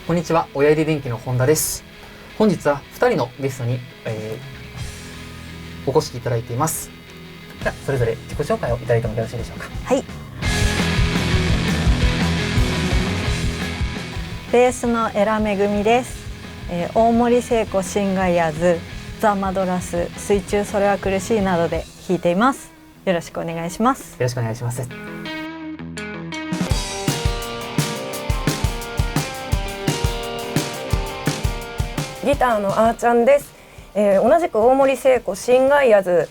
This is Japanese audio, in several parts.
こんにちは、親入電機の本田です。本日は2人のゲストに、お越しいただいています。ではそれぞれ自己紹介をいただいてもよろしいでしょうか。はい。ベースのエラめぐみです。大森聖子シンガイヤーズ、ザ・マドラス、水中それは苦しいなどで弾いています。よろしくお願いします。よろしくお願いします。ギターのあーちゃんです。同じく大森聖子シンガイヤーズ、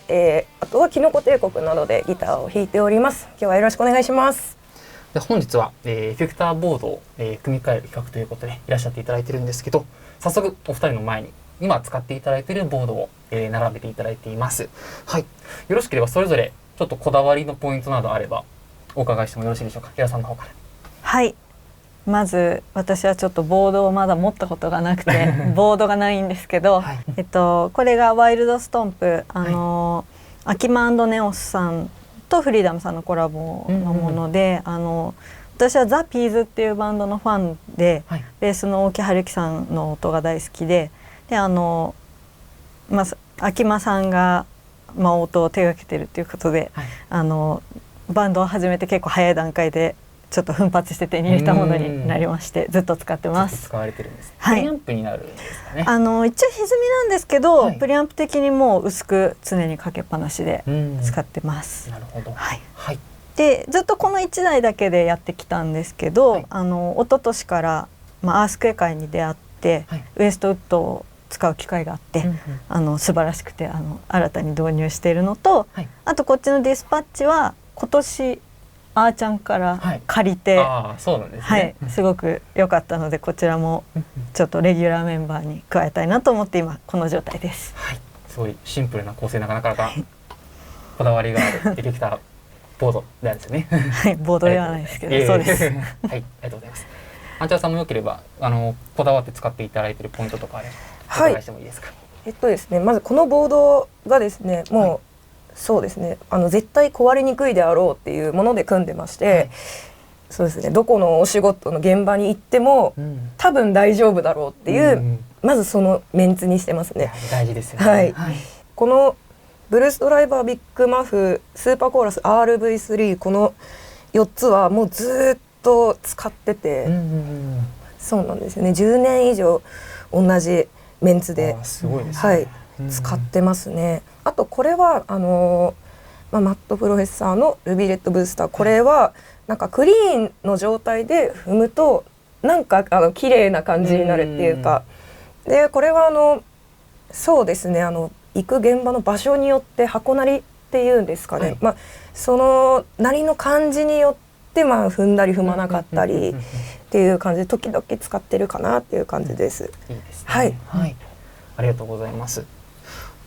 あとはキノコ帝国などでギターを弾いております。今日はよろしくお願いします。で本日は、エフェクターボードを、組み替える企画ということでいらっしゃっていただいてるんですけど、早速お二人の前に今使っていただいているボードを、並べていただいています。はい。よろしければそれぞれちょっとこだわりのポイントなどあればお伺いしてもよろしいでしょうか。平さんの方から。はい。まず私はちょっとボードをまだ持ったことがなくてボードがないんですけど、はい、これがワイルドストンプ、アキマ&ネオスさんとフリーダムさんのコラボのもので、私はザ・ピーズっていうバンドのファンで、はい、ベースの大木春樹さんの音が大好きで、アキマさんが、音を手がけてるっていうことで、はい、バンドを始めて結構早い段階でちょっと奮発して手に入れたものになりまして、ずっと使ってます。使われてるんです。はい、プリアンプになるんですかね。一応歪みなんですけど、はい、プリアンプ的にもう薄く常にかけっぱなしで使ってます。なるほど。はい。はい。でずっとこの1台だけでやってきたんですけど、はい、一昨年から、アースクエ会に出会って、はい、ウエストウッドを使う機会があって、素晴らしくて新たに導入しているのと、はい、あとこっちのディスパッチは今年あーちゃんから借りて、はい、そうなんですね。はい、すごく良かったのでこちらもちょっとレギュラーメンバーに加えたいなと思って今この状態です。はい、すごいシンプルな構成なかなかこだわりがあるエフェクターボードであるんですよね。はい、ボードではないですけど、そうです。はい、ありがとうございます。あんちゃんさんもよければこだわって使っていただいているポイントとかあればお伺いしてもいいですか。ですね、まずこのボードがですね、もう、はい、そうですね、絶対壊れにくいであろうっていうもので組んでまして、はい、そうですね、どこのお仕事の現場に行っても、多分大丈夫だろうっていう、まずそのメンツにしてますね。大事ですよね。はい。はい、このブルースドライバー、ビッグマフ、スーパーコーラス、RV3、この4つはもうずっと使ってて、そうなんですよね。10年以上同じメンツで、すごいですね。はい、使ってますね。あとこれはマットプロフェッサーのルビーレッドブースター、これはなんかクリーンの状態で踏むとなんか綺麗な感じになるっていうか、でこれはそうですね、行く現場の場所によって箱なりっていうんですかね、はい、そのなりの感じによって踏んだり踏まなかったりっていう感じで時々使ってるかなっていう感じです。いいですね。はい、はい、ありがとうございます。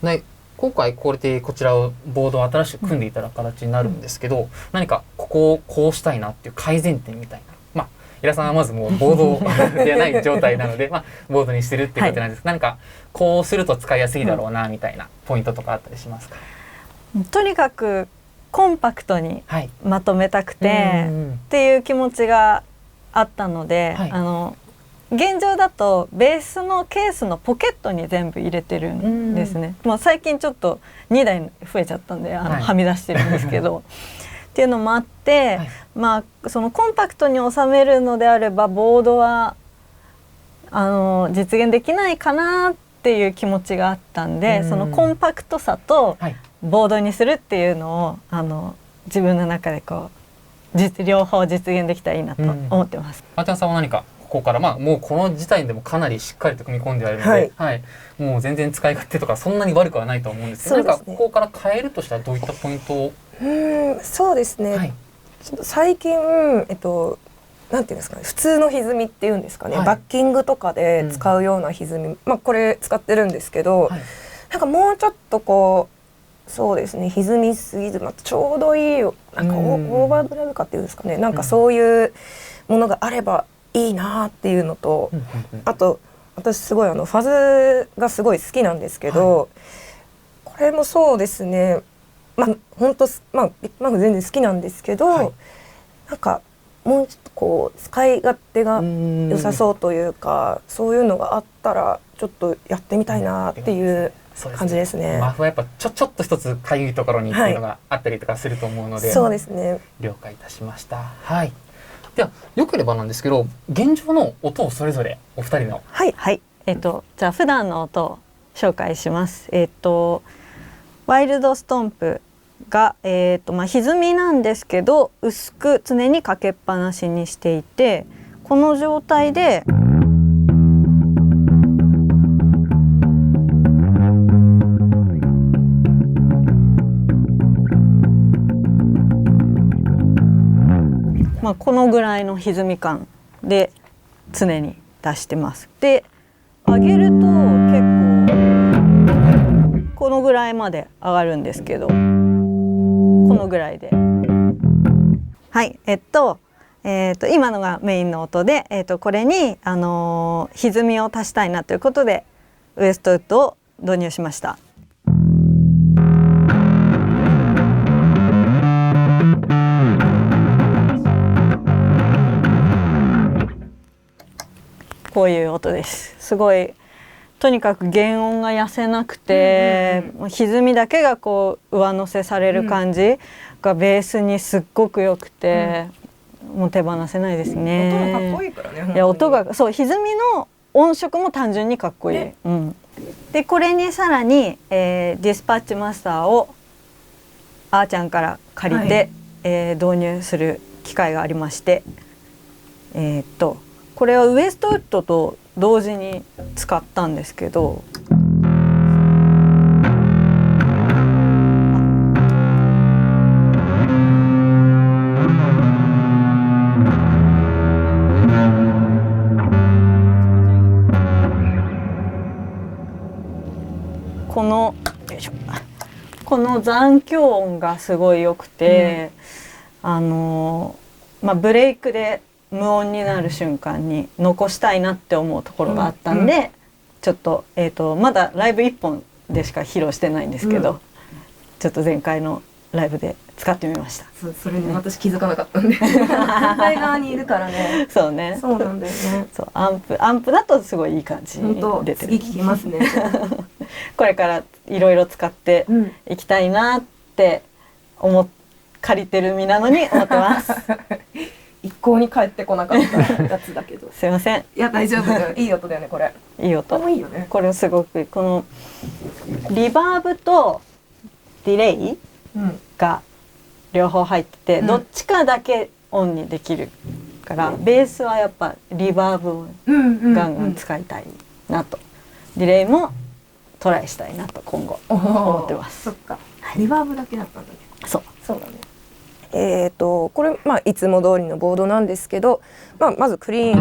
ね、今回こちらをボードを新しく組んでいただく形になるんですけど、何かここをこうしたいなっていう改善点みたいな、平さんはまずもうボードではない状態なのでボードにしてるっていうことなんですけど、何かこうすると使いやすいだろうなみたいなポイントとかあったりしますか。とにかくコンパクトにまとめたくて、っていう気持ちがあったので、はい、現状だとベースのケースのポケットに全部入れてるんですね。最近ちょっと2台増えちゃったんではい、はみ出してるんですけどっていうのもあって、はい、そのコンパクトに収めるのであればボードは実現できないかなっていう気持ちがあったんで、そのコンパクトさとボードにするっていうのを自分の中で両方実現できたらいいなと思ってます。あーちゃんさんは何かここからもうこの時点でもかなりしっかりと組み込んであるので、はいはい、もう全然使い勝手とかそんなに悪くはないと思うんですけど、何かここから変えるとしたらどういったポイントを。そうですね、はい、ちょっと最近なんていうんですかね、普通の歪みっていうんですかね、はい、バッキングとかで使うような歪み、これ使ってるんですけど、はい、なんかもうちょっとそうですね、歪みすぎずちょうどいいなんかオーバードライブかっていうんですかね、なんかそういうものがあればいいなっていうのと、あと私すごいファズがすごい好きなんですけど、はい、これもそうですね、本当ビッグマフ全然好きなんですけど、はい、なんかもうちょっとこう使い勝手が良さそうというか、そういうのがあったらちょっとやってみたいなっていう感じですね。マフはやっぱちょっと一つかゆいところにっていうのがあったりとかすると思うので、そうですね。了解いたしました。はい。ではよければなんですけど、現状の音をそれぞれお二人の。はいはい。じゃあ普段の音を紹介します。ワイルドストンプが歪みなんですけど薄く常にかけっぱなしにしていて、この状態でこのぐらいの歪み感で常に出してます。で上げると結構このぐらいまで上がるんですけど、このぐらいで、はい、今のがメインの音で、これに歪みを足したいなということでウエストウッドを導入しました。こういう音です。すごいとにかく原音が痩せなくて、歪みだけがこう上乗せされる感じがベースにすっごく良くて、もう手放せないですね。音がかっこいいからね。いや音がそう歪みの音色も単純にかっこいい。でこれにさらに、ディスパッチマスターをあーちゃんから借りて、導入する機会がありまして、これはウエストウッドと同時に使ったんですけど、この残響音がすごい良くて、ブレイクで無音になる瞬間に残したいなって思うところがあったんで、ちょっと、まだライブ1本でしか披露してないんですけど、ちょっと前回のライブで使ってみました。それに私気づかなかったんで反対側にいるからね。そうね。そうなんだよね。そうアンプだとすごいいい感じに出てる。次聞きますね。これからいろいろ使っていきたいなって借りてる身なのに思ってます。一向に帰ってこなかったやつだけどすいません。いや大丈夫だよ。いい音だよねこれ。いい音。いいよね。これすごくこのリバーブとディレイが両方入ってて、どっちかだけオンにできるから、ベースはやっぱリバーブをガンガン使いたいなと、ディレイもトライしたいなと今後思ってます。そっか。リバーブだけだったんだね。そうだね。これいつも通りのボードなんですけど、まずクリーン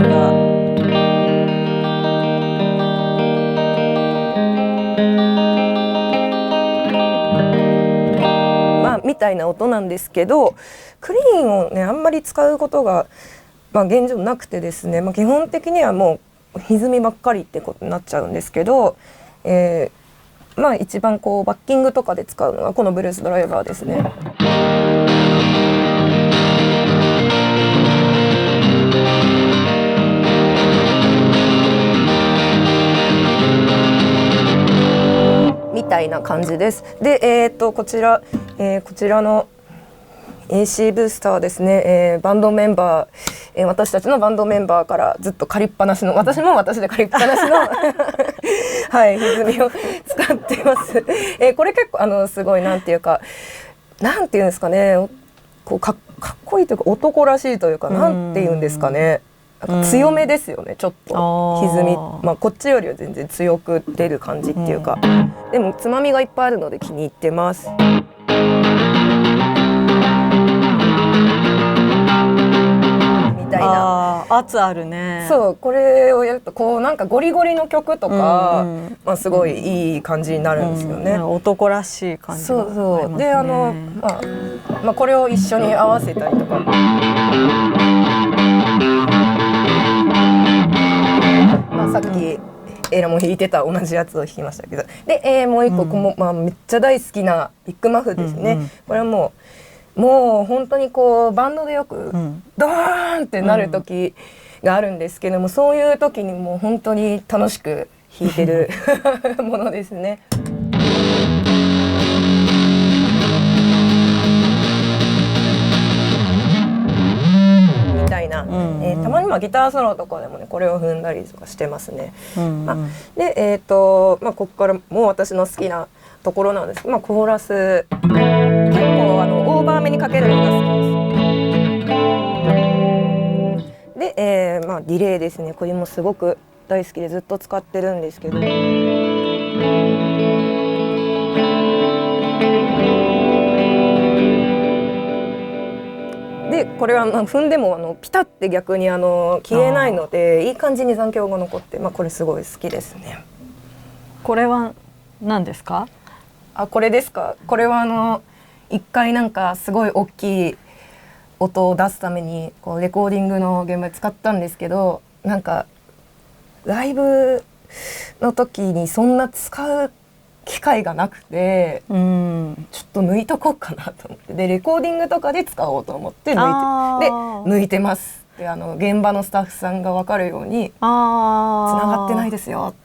がみたいな音なんですけど、クリーンをねあんまり使うことが、現状なくてですね、基本的にはもう歪みばっかりってことになっちゃうんですけど、一番こうバッキングとかで使うのがこのブルースドライバーですね。みたいな感じです。で、こちらの AC ブースターですね、バンドメンバー、私たちのバンドメンバーからずっと借りっぱなしの、私も私で借りっぱなしのはい歪みを使ってます。これ結構すごいなんていうんですかね、こうかっこいいというか男らしいというか、なんていうんですかね、強めですよね、ちょっと歪み、こっちよりは全然強く出る感じっていうか、でもつまみがいっぱいあるので気に入ってます。みたいな圧あるね。そうこれをやるとこうなんかゴリゴリの曲とか、すごいいい感じになるんですよね。男らしい感じがありますね。そうでこれを一緒に合わせたりとか。さっきエラも弾いてた同じやつを弾きましたけど、で、もう一個めっちゃ大好きなビッグマフですね。これはももう本当にこうバンドでよくドーンってなる時があるんですけども、そういう時にもう本当に楽しく弾いてるものですね。みたいな、たまにギターソロとかでもねこれを踏んだりとかしてますね。でここからも私の好きなところなんですけど、コーラス結構オーバーめにかけるのが好きです。で、ディレイですね。これもすごく大好きでずっと使ってるんですけど。でこれは踏んでもピタッて逆に消えないのでいい感じに残響が残って、これすごい好きですね。これは何ですか？これですか。これは一回すごい大きい音を出すためにこうレコーディングの現場で使ったんですけど、ライブの時にそんな使う機会がなくて、ちょっと抜いとこうかなと思って、でレコーディングとかで使おうと思って抜いてますで現場のスタッフさんが分かるように「つながってないですよ」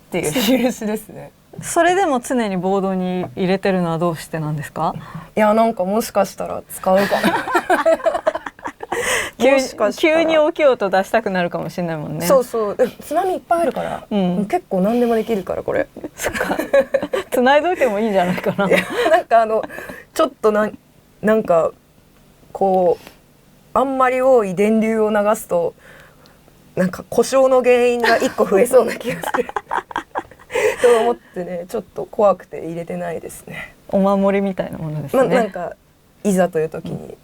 っていう印ですね。それでも常にボードに入れてるのはどうしてなんですか？いやもしかしたら使うかな急に大きい音出したくなるかもしれないもんね。そう津波いっぱいあるから、結構何でもできるからこれ。そっか繋いどいてもいいんじゃないかな。ちょっとこうあんまり多い電流を流すと故障の原因が1個増えそうな気がすると思ってね、ちょっと怖くて入れてないですね。お守りみたいなものですね。いざという時に、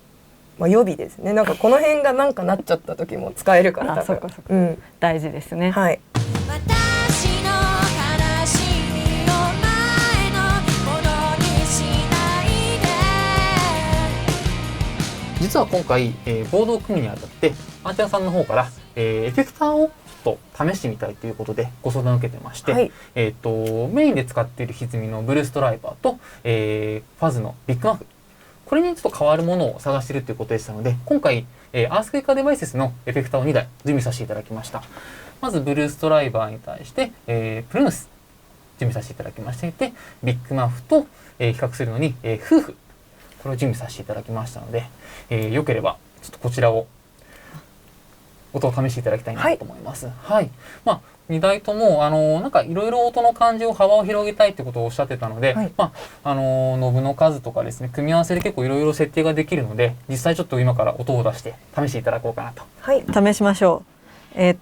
予備ですね。この辺がなっちゃった時も使えるからそうか大事ですね。はい。実は今回、ボードを組むにあたってアーティアさんの方から、エフェクターをちょっと試してみたいということでご相談を受けてまして、はい、メインで使っている歪みのブルースドライバーと、ファズのビッグマフ、これにちょっと変わるものを探しているということでしたので、今回、アースクエイカーデバイセスのエフェクターを2台準備させていただきました。まずブルースドライバーに対して、プルヌス準備させていただきましていて、ビッグマフと、比較するのに、夫婦これを準備させていただきましたので、よければちょっとこちらを音を試していただきたいなと思います。はい。2台ともいろいろ音の感じを幅を広げたいってことをおっしゃってたので、はい、ノブの数とかですね、組み合わせで結構いろいろ設定ができるので、実際ちょっと今から音を出して試していただこうかなと。はい、試しましょう。や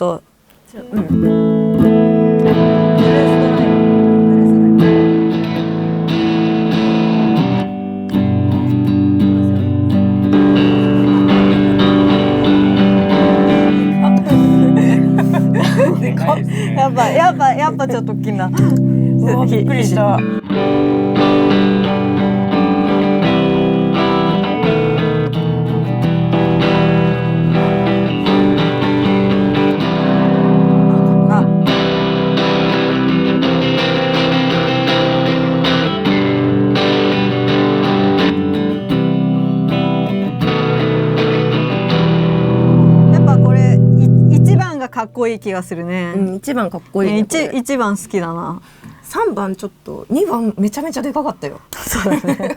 っぱちょっと大きな。びっくりした。かっこいい気がするね。1番かっこいい、ね。1番好きだな。3番ちょっと、2番めちゃめちゃでかかったよ。そうだね。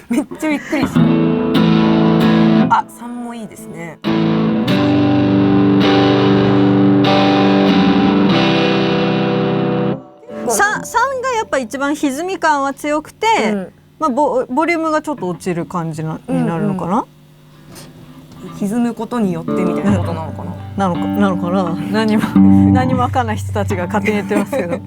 めっちゃびっくりした。3もいいですね。3がやっぱ一番歪み感は強くて、ボリュームがちょっと落ちる感じになるのかな。歪むことによってみたいなことなのかな。なのかな。何も分かんない人たちが勝手に言ってますけど。いいね。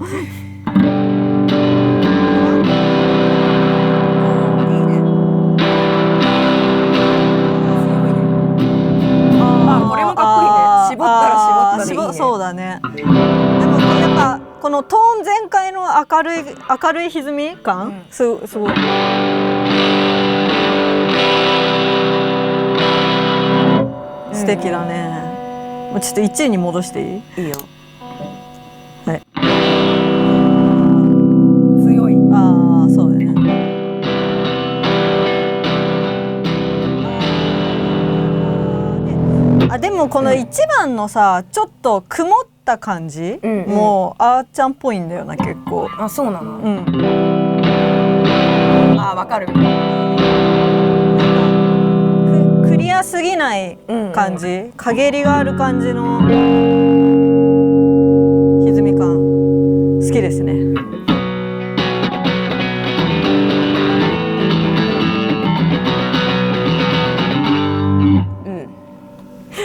これもかっこいいね。絞ったら絞ったでいいね。そうだね。でもやっぱこのトーン全開の明るい歪み感、すごい。素敵だね。ちょっと1位に戻していい？いいよ。はい。強い。そうだね。あでもこの1番のさちょっと曇った感じ、もうあーちゃんっぽいんだよな結構。あ、そうなの。あ、わかる。クリアすぎない感じ、陰りがある感じの歪み感好きですね。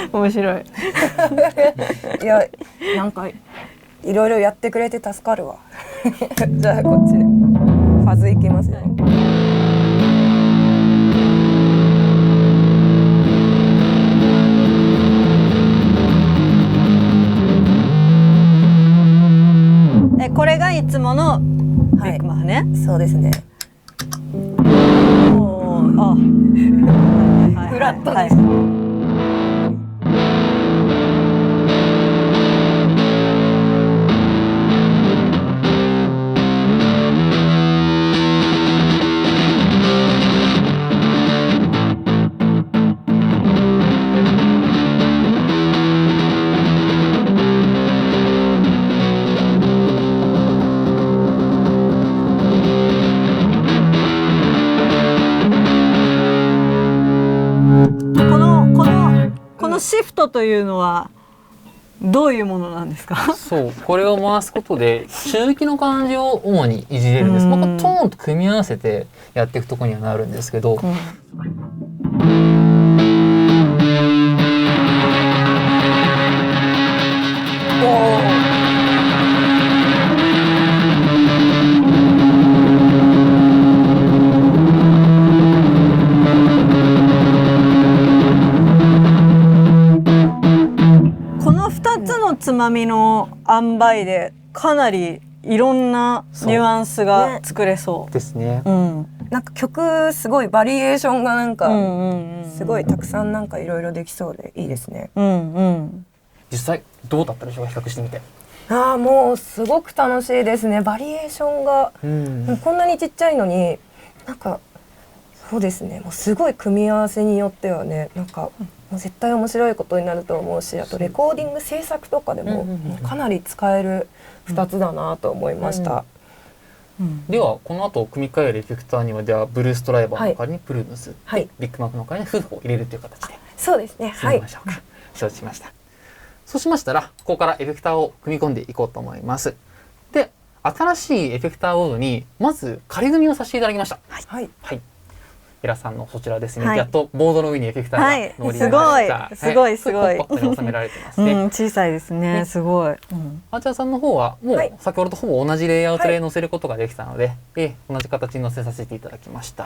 面白い。いや、なんかいろいろやってくれて助かるわ。じゃあこっちでファズいきますね。これがいつものビッグマンね。そうですね。あ、フラットです。シフトというのはどういうものなんですか？そう、これを回すことで中域の感じを主にいじれるんです。トーンと組み合わせてやっていくところにはなるんですけど、つまみの塩梅でかなりいろんなニュアンスが作れそうですね。なんか曲すごいバリエーションがなんかすごいたくさんなんかいろいろできそうでいいですね。実際どうだったでしょうか、比較してみて。ああ、もうすごく楽しいですね。バリエーションが、こんなにちっちゃいのになんかそうですね、もうすごい組み合わせによってはね、なんかもう絶対面白いことになると思うし、あとレコーディング制作とかでもかなり使える2つだなと思いました。ではこの後組み替えるエフェクターにはではブルーストライバーの代わりにプルームス、ビッグマークの代わりにフーフを入れるという形でそうですね、進みましょうか。承知しました。そうしましたらここからエフェクターを組み込んでいこうと思います。で、新しいエフェクターボードにまず仮組みをさせていただきました。エラさんのそちらですね、やっとボードの上にエフェクターが乗りました。すごいすごい。コンパクトに収められてますね。小さいですね。すごい。アーチャーさんの方はもう先ほどとほぼ同じレイアウトで載せることができたので、同じ形に載せさせていただきました。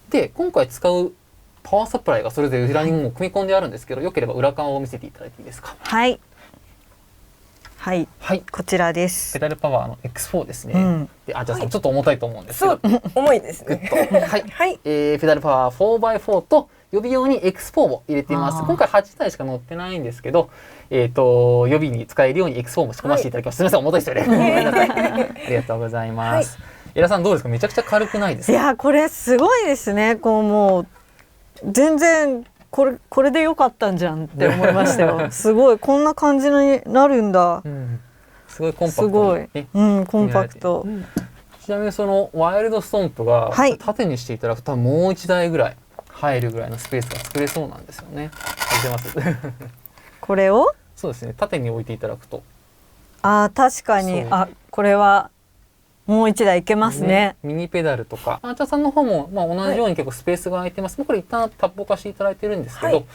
で、今回使うパワーサプライがそれぞれ裏にも組み込んであるんですけど、よければ裏側を見せていただいていいですか？はい。こちらです。ペダルパワーの X4 ですね。で、アーチャーさんちょっと重たいと思うんですけど、重いですね。ペダルパワー 4x4 と予備用に X4 を入れています。今回8台しか乗ってないんですけど、予備に使えるように X4 も仕込ませていただきます。すみません、重たいですよね。ごめんなさい。ありがとうございます。エラさんどうですか？めちゃくちゃ軽くないですか？いや、これすごいですね。こうもう全然これで良かったんじゃんって思いましたよ。すごいこんな感じになるんだ。すごいコンパクト。すごい。コンパクト。ちなみにそのワイルドストンプが縦にしていただくと多分もう1台ぐらい入るぐらいのスペースが作れそうなんですよね。出ます。これを？そうですね。縦に置いていただくと。確かに。これはもう1台いけますね。ミニペダルとか、アーチャーさんの方も同じように結構スペースが空いてます。これ一旦タップ化していただいてるんですけど、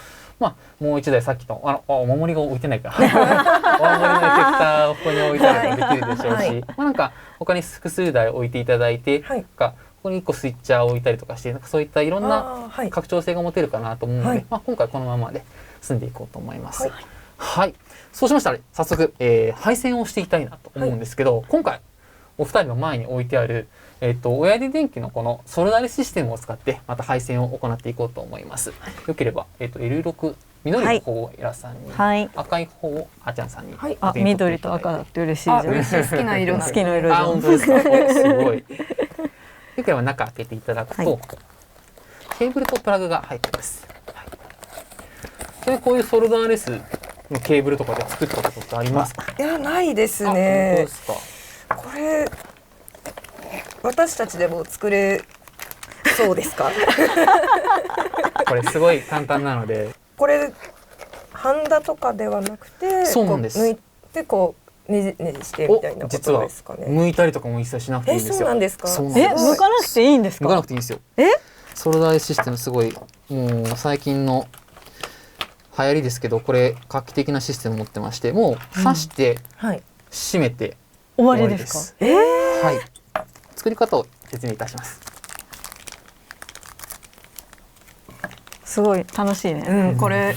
もう1台さっきのお守りが置いてないから、お守りのエフェクターをここに置いたりもできるでしょうし、なんか他に複数台置いていただいて、ここに1個スイッチャーを置いたりとかして、なんかそういったいろんな拡張性が持てるかなと思うので、今回このままで進んでいこうと思います。そうしましたら早速、配線をしていきたいなと思うんですけど、今回お二人の前に置いてある、親指電機のこのソルダーレシステムを使ってまた配線を行っていこうと思います。よければ、L6 緑の方をエラさんに、赤い方をあちゃんさんに、緑と赤だって嬉しいじゃん。嬉しい、好きな色好きな色じゃん。本当ですか？すごい。よければ中開けていただくと、ケーブルとプラグが入ってます。そういうこういうソルダーレスのケーブルとかで作ったことってありますか？いやないです本当ねで。すか。これ私たちでも作れそうですか？これすごい簡単なので。これハンダとかではなくて、そうなんです。こう抜いてこうねじねじしてみたいなことですかね。剥いたりとかも一切しなくていいんですよ。そうなんですか。剥かなくていいんですか？剥かなくていいんですよ。ソルダーレスシステムすごいもう最近の流行りですけど、これ画期的なシステムを持ってまして、もう刺して閉めて終わりですか？はい。作り方を説明いたします。すごい楽しいね。これ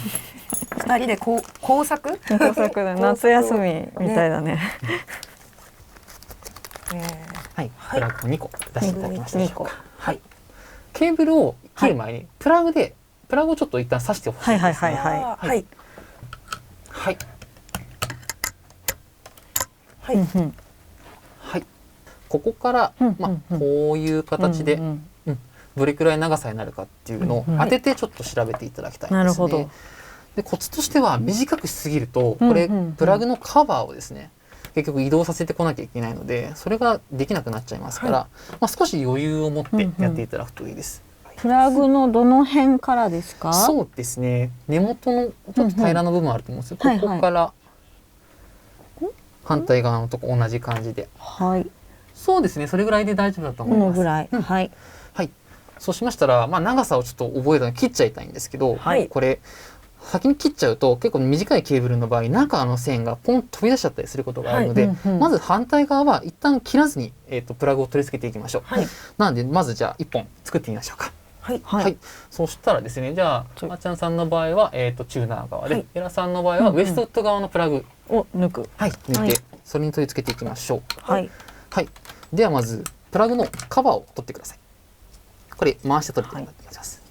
2人で工作だ。夏休みみたいだね。はい。プラグを2個出していただきましたでしょうか。はい。ケーブルを切る前にプラグをちょっと一旦刺してほしいんですね。はい。はい。はい。ここからこういう形でどれくらい長さになるかっていうのを当ててちょっと調べていただきたいんですね。なるほど。でコツとしては短くしすぎるとこれプラグのカバーをですね結局移動させてこなきゃいけないのでそれができなくなっちゃいますから、少し余裕を持ってやっていただくといいです。プラグのどの辺からですか？そうですね。根元のちょっと平らな部分あると思うんですけど、ここから反対側のとこ同じ感じで。はい。そうですね。それぐらいで大丈夫だと思います。このぐらい。はい。はい。そうしましたら、長さをちょっと覚えたので切っちゃいたいんですけど、これ先に切っちゃうと結構短いケーブルの場合中の線がポンと飛び出しちゃったりすることがあるので、まず反対側は一旦切らずに、プラグを取り付けていきましょう。なのでまずじゃあ1本作ってみましょうか。はい。そしたらですね、じゃあまっちゃんさんの場合はチューナー側で、エラさんの場合はウエストウッド側のプラグを抜く。抜いてそれに取り付けていきましょう。はい。ではまずプラグのカバーを取ってください。これ回して取っていただきます。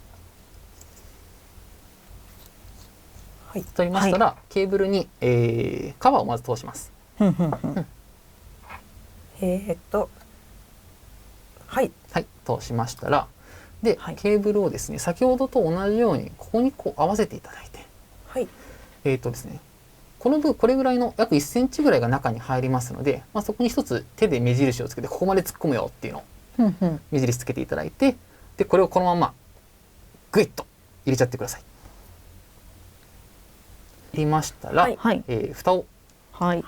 取りましたらケーブルにカバーをまず通します。通しましたらでケーブルをですね先ほどと同じようにここにこう合わせていただいて、ですねこの分これぐらいの約1センチぐらいが中に入りますので、そこに一つ手で目印をつけてここまで突っ込むよっていうのを目印つけていただいて、でこれをこのままグイッと入れちゃってください。入れましたら、蓋を閉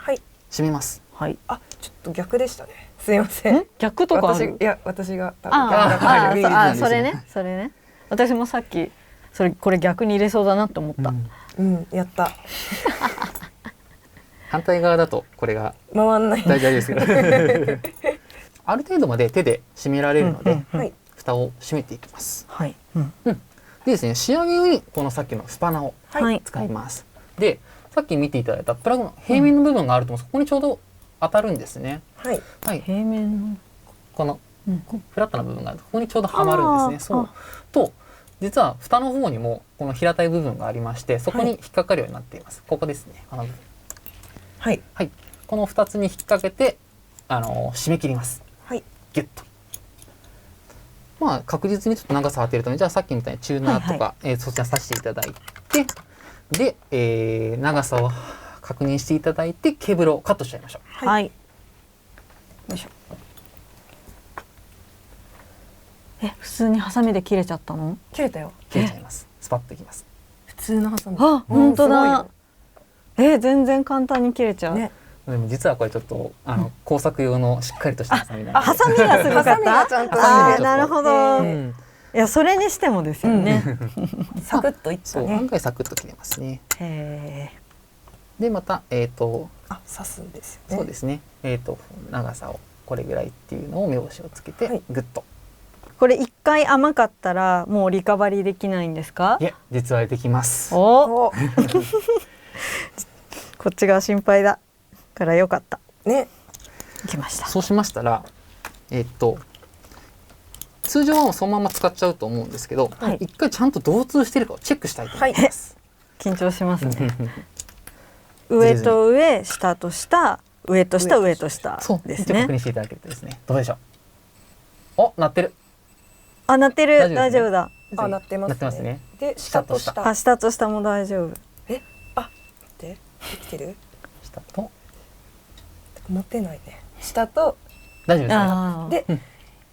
めます。ちょっと逆でしたね。すいません。逆とかある？私がそれね。私もさっきこれ逆に入れそうだなと思った。やった。反対側だとこれが回んない。大丈夫ですけど。ある程度まで手で閉められるので、蓋を閉めていきます。でですね、仕上げにこのさっきのスパナを使います。で、さっき見ていただいたプラグの平面の部分があると思うんです。ここにちょうど当たるんですね。平面のこのフラットな部分があるとここにちょうどはまるんですね。そうと実は蓋の方にもこの平たい部分がありまして、そこに引っかかるようになっています。ここですね。この部分。この2つに引っ掛けて締め切ります。ギュッと。確実にちょっと長さを当てるために、じゃあさっきみたいにチューナーとかそちら刺していただいて、で、長さを確認していただいてケーブルをカットしちゃいましょう。よいしょ。普通にハサミで切れちゃったの？切れたよ。切れちゃいます。スパッといきます。普通のハサミ。本当だ。全然簡単に切れちゃう。でも実はこれちょっと工作用のしっかりとしたハサミなんで。ハサミがすごかった。ちゃんと。なるほど。いやそれにしてもですよね。サクッといったね。案外サクッと切れますね。でまた刺すんですよね。そうですね。長さをこれぐらいっていうのを目星をつけてグッと。これ一回甘かったらもうリカバリーできないんですか？いや実はできます。こっちが心配だからよかったね。いきました。そうしましたら通常はそのまま使っちゃうと思うんですけど、一回ちゃんと同通してるかをチェックしたいと思います。緊張しますね。上と上、下と下、上と下、上と下ですね。確認していただけるとですね。どうでしょう？鳴ってる。鳴ってる。大丈夫だ。あ、なってますね。で、下と下。あ、下と下も大丈夫。あ、待って、できてる？下と持ってないね。下と大丈夫ですね。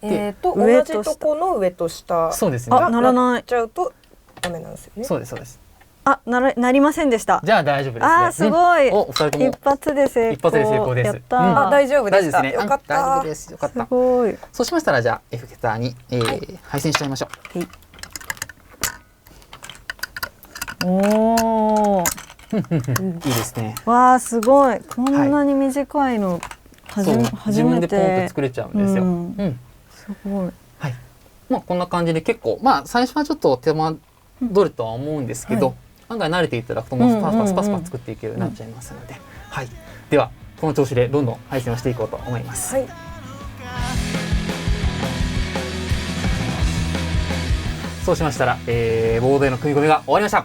で、同じとこの上と下。そうですね。あ、ならない。ちゃうとダメなんですよね。そうですそうです。あ、なりませんでした。じゃあ大丈夫ですね。あ、すごい。お二人とも一発で成功。一発で成功です。やった。あ、大丈夫でした。よかった。大丈夫です。よかった。すごい。そうしましたらじゃあ F 桁に配線しちゃいましょう。おお。いいですね。わあ、すごい。こんなに短いの初めて。自分でポンと作れちゃうんですよ。すごい。はい。まあこんな感じで結構最初はちょっと手間取るとは思うんですけど、案外慣れていただくともうスパスパ作っていけるようになっちゃいますので、はい。ではこの調子でどんどん配線をしていこうと思います。はい。そうしましたら、ボードへの組み込みが終わりました。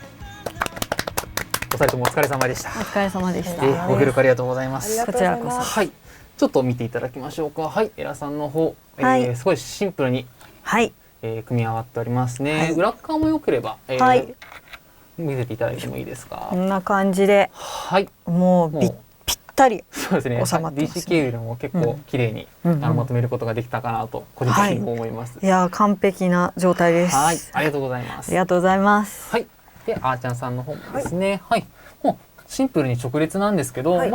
お二人ともお疲れ様でした。お疲れ様でした。ご協力ありがとうございます。こちらこそ。はい。ちょっと見ていただきましょうか。はい。エラさんの方、すごいシンプルに、はい。組み上がっておりますね。裏側も良ければ、見せていただいてもいいですか。こんな感じで、はい。もうぴったりそうですね。収まってますね。DC ケーブルも結構綺麗にまとめることができたかなと個人的に思います。いや、完璧な状態です。はい。ありがとうございます。ありがとうございます。はい。で、あーちゃんさんの方もですね。はい。もうシンプルに直列なんですけど、ケ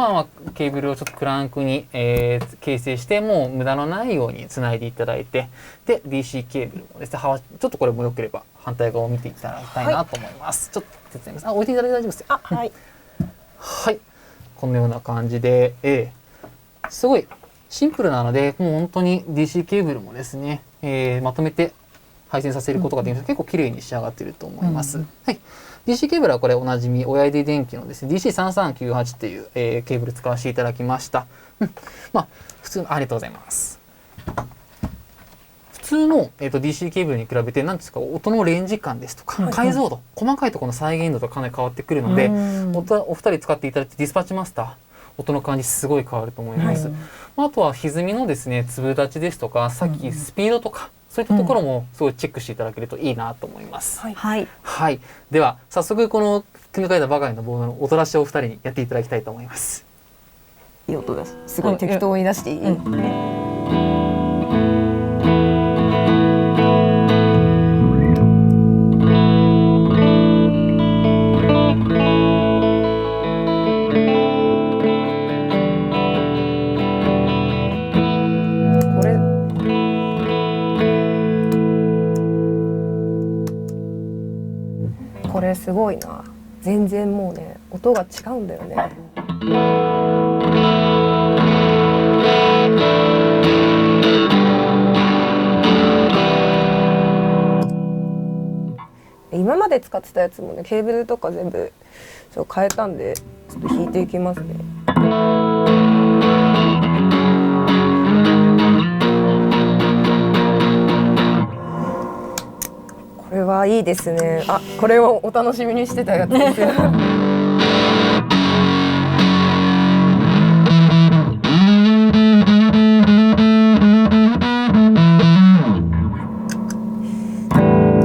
ーブルをちょっとクランクに、形成してもう無駄のないようにつないでいただいて、で DC ケーブルもですね、ちょっとこれもよければ反対側を見ていただきたいなと思います。ちょっと手伝います。置いていただいて大丈夫ですよ。はい。はい。このような感じで、すごいシンプルなので、もう本当に DC ケーブルもですね、まとめて配線させることができます。結構綺麗に仕上がっていると思います。はい。DC ケーブルはこれおなじみ親指電機のですね DC3398 っていう、ケーブル使わせていただきました。普通のありがとうございます。普通の、DC ケーブルに比べて何ですか、音のレンジ感ですとか、解像度、細かいところの再現度とかなり変わってくるので、お二人使っていただいてディスパッチマスター音の感じすごい変わると思います。あとは歪みのですね粒立ちですとか、さっきスピードとかそういったところもすごいチェックしていただけるといいなと思います。はい。はい。では早速この組み替えたばかりのボードの音出しをお二人にやっていただきたいと思います。いい音です。すごい適当に出していい？これすごいな。全然もうね、音が違うんだよね。今まで使ってたやつもね、ケーブルとか全部変えたんで、ちょっと弾いていきますね。これはいいですね。あ、これをお楽しみにしてたやつですよ。こ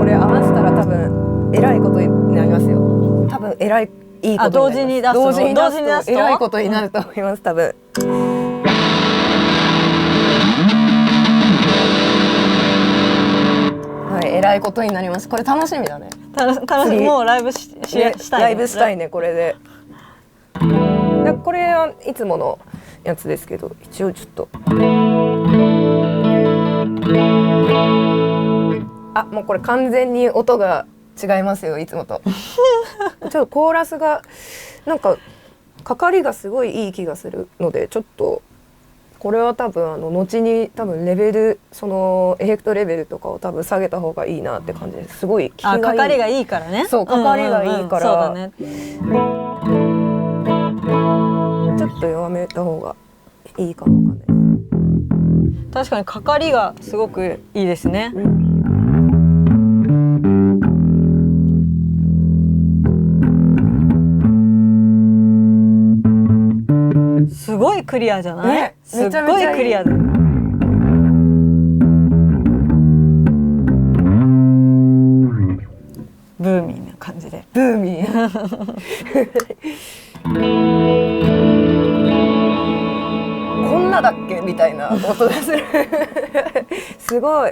れ合わせたら多分えらいことになりますよ。多分えらいいいことになります。同時に出すとえらいことになると思います。多分。えらいことになります。これ楽しみだね。楽しみ。もうライブしたい。ライブしたいね、これで。これはいつものやつですけど、一応ちょっと。あ、もうこれ完全に音が違いますよ、いつもと。ちょっとコーラスがなんかかかりがすごいいい気がするので、ちょっと。これは多分後に多分レベルそのエフェクトレベルとかを多分下げた方がいいなって感じです。すごい聞きがいい。かかりがいいからね。そう、かかりがいいから。そうだね。ちょっと弱めた方がいいかもわかんない。確かにかかりがすごくいいですね。すごいクリアじゃない？ね、すっごいクリアだ。ブーミーな感じで。ブーミーこんなだっけみたいな音がするすごい。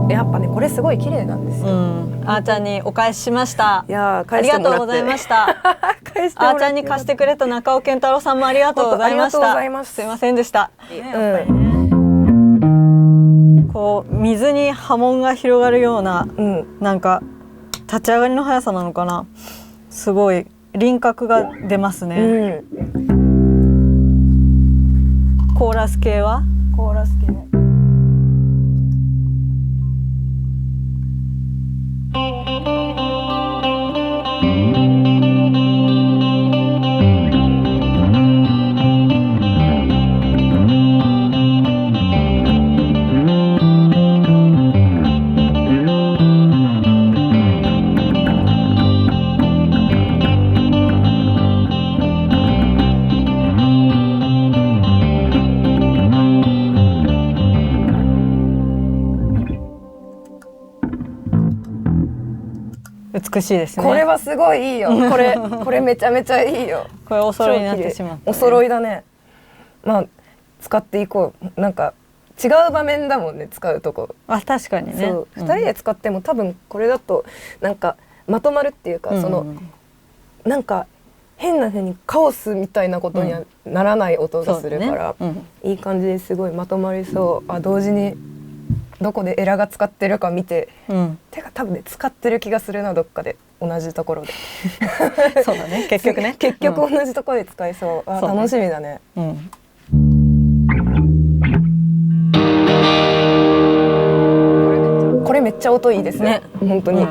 やっぱねこれすごい綺麗なんですよ。あーちゃんにお返ししました。いやありがとうございました。あーちゃんに貸してくれた中尾健太郎さんもありがとうございました。すいませんでした。こう水に波紋が広がるような、なんか立ち上がりの速さなのかな。すごい輪郭が出ますね。コーラス系は？コーラス系。美しいですね。これはすごいいいよ。これめちゃめちゃいいよ。これお揃いになってしまった、ね。お揃いだね。まあ使っていこう。なんか違う場面だもんね、使うとこ。あ、確かにね。2人で使っても多分これだとなんかまとまるっていうか、そのなんか変な風にカオスみたいなことにはならない音がするから、いい感じですごいまとまりそう。あ、同時にどこでエラが使ってるか見て、てか多分ね使ってる気がするな、どっかで同じところでそうだね、結局ね結局同じところで使いそう。あ、楽しみだね。これめっちゃ音いいですね、本当に。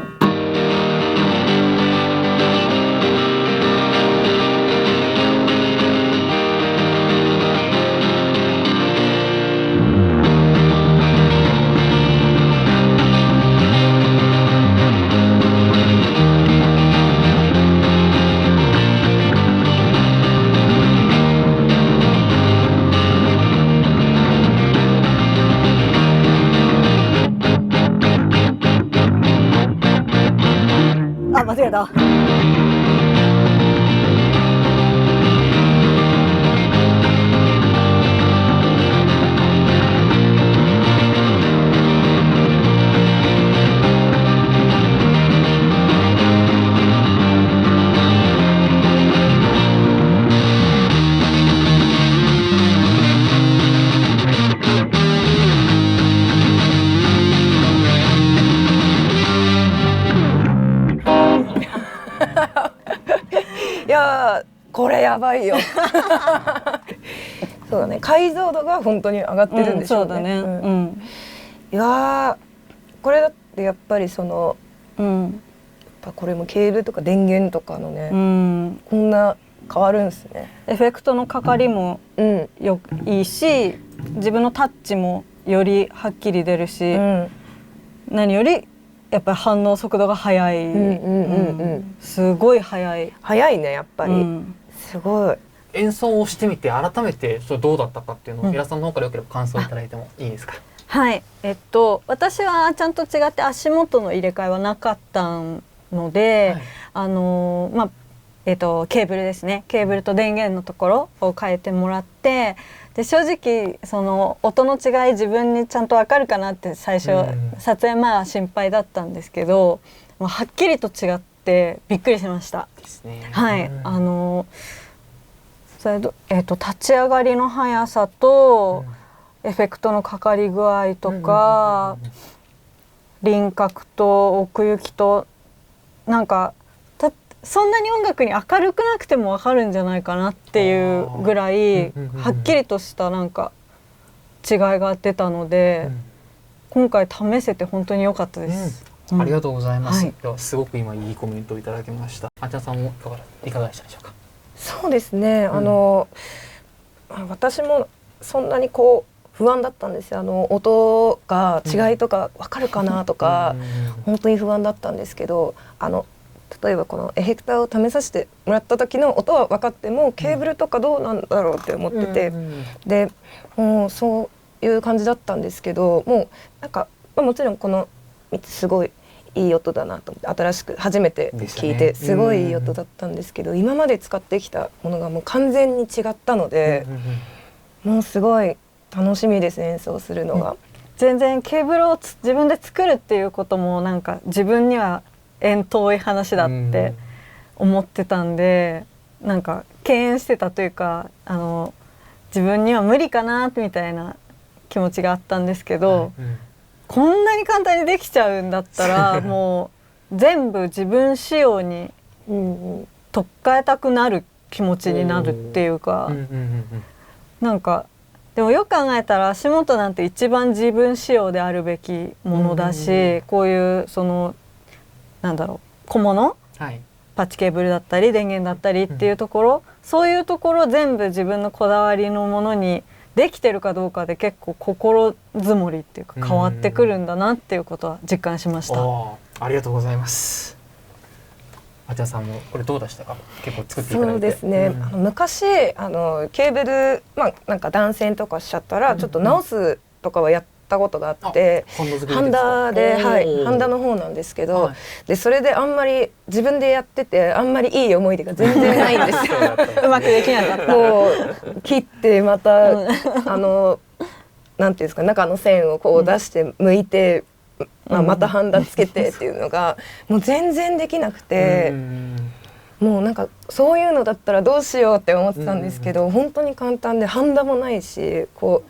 間違えた。いやこれやばいよそうだね、解像度が本当に上がってるんでしょうね。そうだね。いやこれだってやっぱりその、やっぱこれもケーブルとか電源とかのね、こんな変わるんですね。エフェクトのかかりもいいし、自分のタッチもよりはっきり出るし、何よりやっぱり反応速度が速い。すごい速い。速いね、やっぱり。すごい。演奏をしてみて改めてそれどうだったかっていうのを、平さんの方からよければ感想いただいてもいいですか。はい。私はちゃんと違って足元の入れ替えはなかったので、ケーブルですね。ケーブルと電源のところを変えてもらって。で正直その音の違い自分にちゃんと分かるかなって最初撮影前は心配だったんですけど、はっきりと違ってびっくりしました。はい、それ立ち上がりの速さとエフェクトのかかり具合とか輪郭と奥行きとなんかそんなに音楽に明るくなくても分かるんじゃないかなっていうぐらいはっきりとしたなんか違いが出たので、今回試せて本当に良かったです。ありがとうございます。すごく今いいコメントをいただきました。あちゃんさんもいかがでしたでしょうか。そうですね。私もそんなにこう不安だったんですよ。音が違いとか分かるかなとか、本当に不安だったんですけど、例えばこのエフェクターを試させてもらった時の音は分かってもケーブルとかどうなんだろうって思ってて、でもうそういう感じだったんですけど、もうなんか、もちろんこの3つすごいいい音だなと思って、新しく初めて聞いてすごいいい音だったんですけど、今まで使ってきたものがもう完全に違ったので、もうすごい楽しみですね、演奏するのが。全然ケーブルを自分で作るっていうこともなんか自分には遠遠い話だって思ってたんで、なんか敬遠してたというか、自分には無理かなみたいな気持ちがあったんですけど、こんなに簡単にできちゃうんだったらもう全部自分仕様に取っ換えたくなる気持ちになるっていうか、なんかでもよく考えたら足元なんて一番自分仕様であるべきものだし、こういうそのなんだろう、小物、パッチケーブルだったり電源だったりっていうところ、そういうところ全部自分のこだわりのものにできてるかどうかで結構心づもりっていうか変わってくるんだなっていうことは実感しました。ありがとうございます。あちゃさんもこれどうでしたか？結構作っていただいて。そうですね、昔ケーブル、なんか断線とかしちゃったらちょっと直すとかはやったことがあって、ハンダで、ハンダの方なんですけど、でそれであんまり自分でやっててあんまりいい思い出が全然ないんですよ。うまくできなかった。もう切ってまたなんていうんですか、中の線をこう出して剥いて、またハンダつけてっていうのがもう全然できなくて、もうなんかそういうのだったらどうしようって思ってたんですけど、本当に簡単でハンダもないし、こ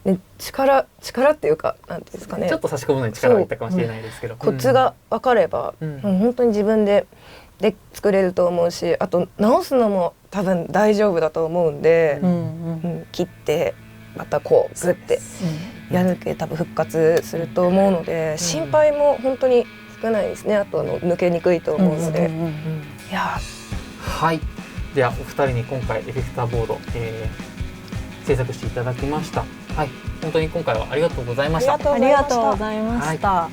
う、ね、力っていうかなんていうんですかね、ちょっと差し込むのに力がいったかもしれないですけど、コツが分かれば、もう本当に自分で作れると思うし、あと直すのも多分大丈夫だと思うんで、切ってまたこうグッてやるけ多分復活すると思うので、心配も本当に少ないですね。あと抜けにくいと思うので、いやはい、ではお二人に今回エフェクターボード、制作していただきました。はい、本当に今回はありがとうございました。ありがとうございました。